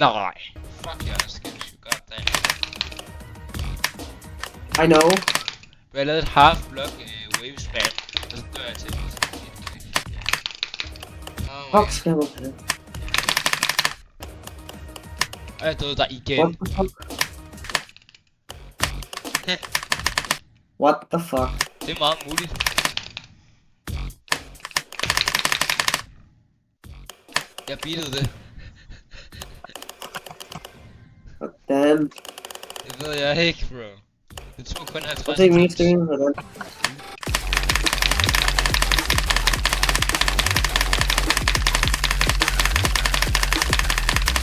Nej. Fuck your skills, you goddamn. I know. Du har lavet et half-block wave spam, og så dør jeg til. Fuck, skal jeg have det? Og jeg døde der igen. What the fuck? What the fuck? Det er meget muligt. Jeg beatede det. God damn. Det ved jeg ikke, bro. Det tog kun 50. Prøv at se min stream, hvordan?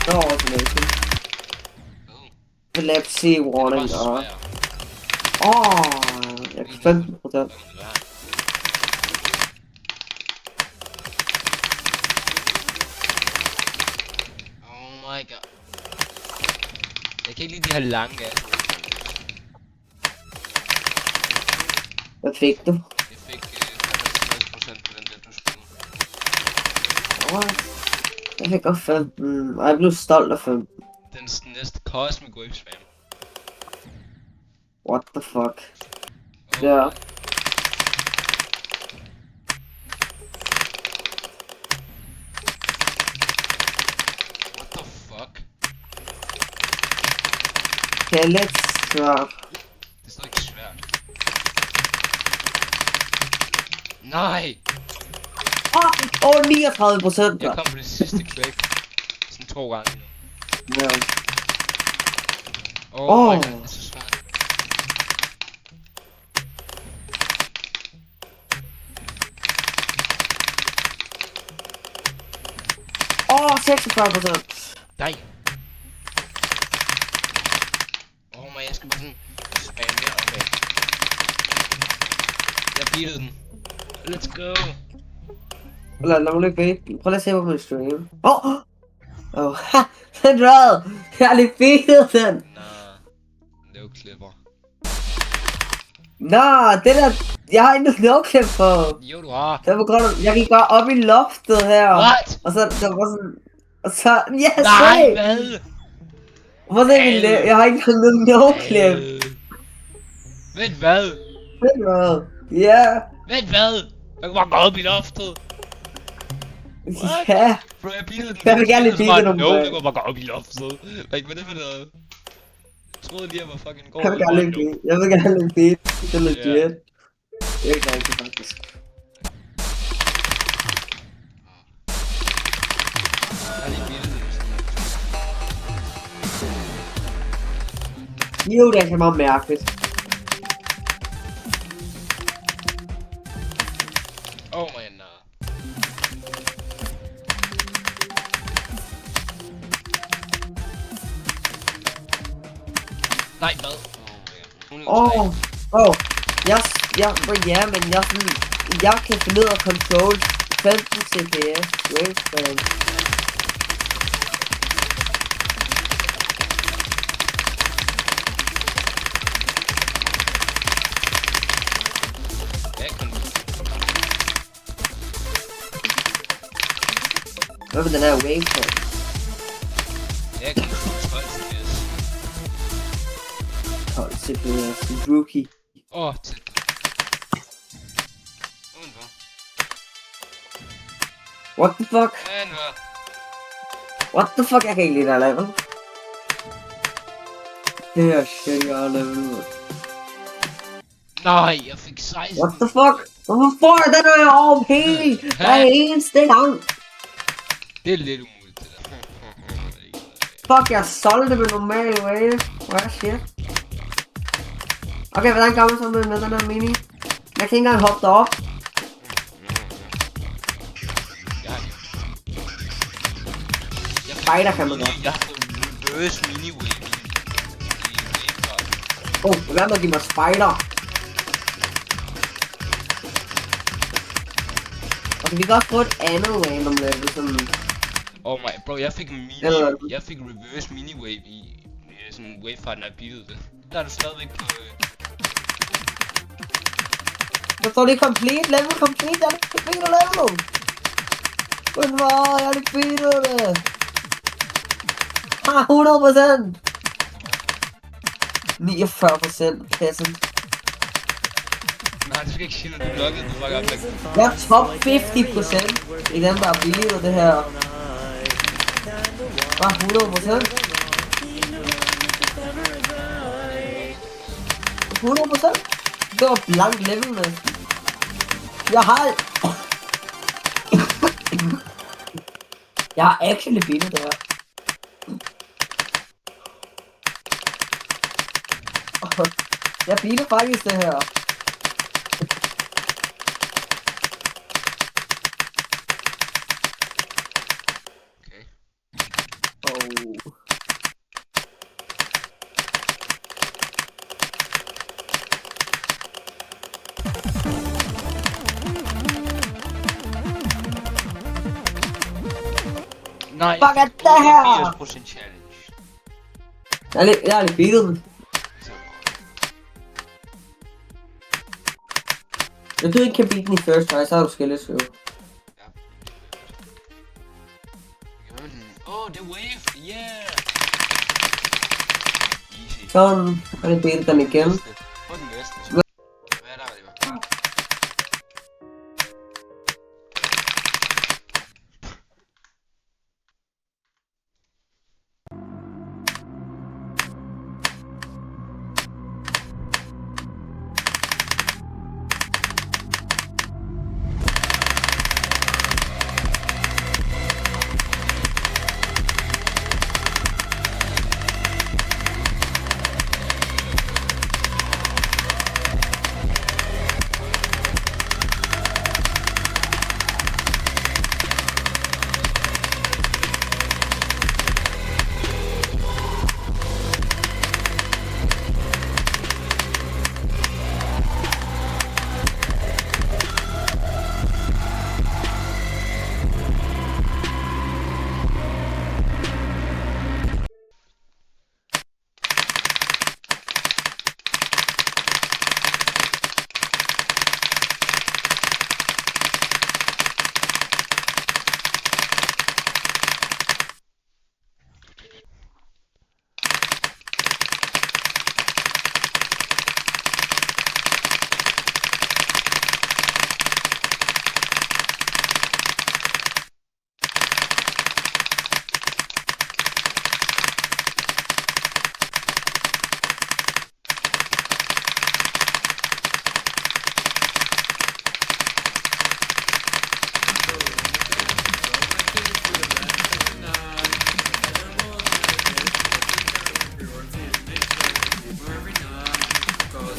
Nå, automation. Epilepsy warning, og... jeg kan 15%. Oh my god. Jeg kan ikke lide de her lange af. Hvad fik du? Jeg fik 50% på den der, du spillede. Jeg fik godt 15, og jeg blev stolt af 15. Den næste Cosmic Wave Spam. What the fuck? Oh. Ja. What the fuck? Okay, let's drop. Det er stadig ikke svært. Nej! 39%. Jeg kom på det sidste track. Sådan 2 gange nu. Ja. Oh my god, det er så svært. Åh, 46%. Nej! Oh my, jeg skal bare sådan spamme mere opad. Jeg beatede den. Let's go! Lad mig lige bede. Prøv lige at se på min stream. Ha! Den rød! Jeg har lige beatet den! Nah. No clipper. Nå, det der... Jeg har ikke noget clip på. Jo, du har. Det var godt, jeg gik bare op i loftet her. What? Og så, der var sådan... Og så... Ja, Nej, se! hvad? Hvor er det, jeg har ikke noget no-clip. Vent hvad? Den rød. Ja. Vent hvad? Jeg kan bare gå op i loftet. What? Ja. Bro, jeg beatede den. Jeg vil gerne lige beate nogle nogle. No, jeg kan bare gå op i loftet. Like, hvad er det for noget? Jeg troede lige, jeg var fucking god. Jeg vil gerne lige beat. Jeg vil gerne lige beat. Det er legit. Det er ikke rigtigt, faktisk. Jeg har lige beatet det. Jo, det er så meget mærkeligt. Oh my god. Nej, hvad? Ja, men jeg kan finde ud af control 15 CPS waveframe. Hvad med den her waveframe? Jeg kan 12 CPS. 12 CPS, rookie. Tæt. Udenfor. What the fuck? Udenfor. What the fuck? Jeg kan ikke lide der level. Det her shit, jeg har level. Nej, jeg fik 16. What the fuck? Hvorfor får jeg den her op helt? Hver eneste gang. Det er lidt umuligt, det der. Fuck, jeg solgte med normal wave. What shit? Okay, hvordan gør man så med den her mini? Jeg kan ikke engang hoppe derop. Spider kan man godt. Jeg har fået reverse mini-wave i Hvad med at give mig spider? Og vi kan også få et andet random level, sådan... Oh my, bro, jeg fik reverse mini-wave i sådan wavefight, når jeg beatede det. Der er du stadigvæk på... Der står lige complete, level complete, jeg har ikke beatet level. Men hvor, jeg har ikke beatet det. 100%. 49% peasant. Nej, du skal ikke sige, når du lukkede. Du fucker op. Jeg er top 50% i dem, der er billige af det her. Bare 100%. 100%. Det var blank level med. Jeg har... Jeg har actually beatet det her. Jeg beater faktisk det her. Okay. Oh. Nej, Fuck er det her? 80% challenge. Jeg har lige beatet den. Hvis du ikke kan beat den i first try, så har du skillet så. Ja. Oh, the wave, yeah! Easy. Sådan, har jeg beatet den igen. På den næste. Hvad er der, Oliver?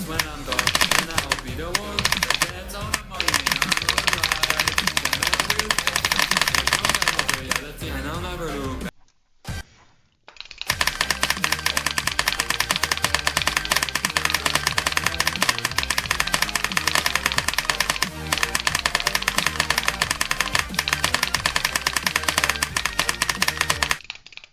When I'm gone, and I'll be the one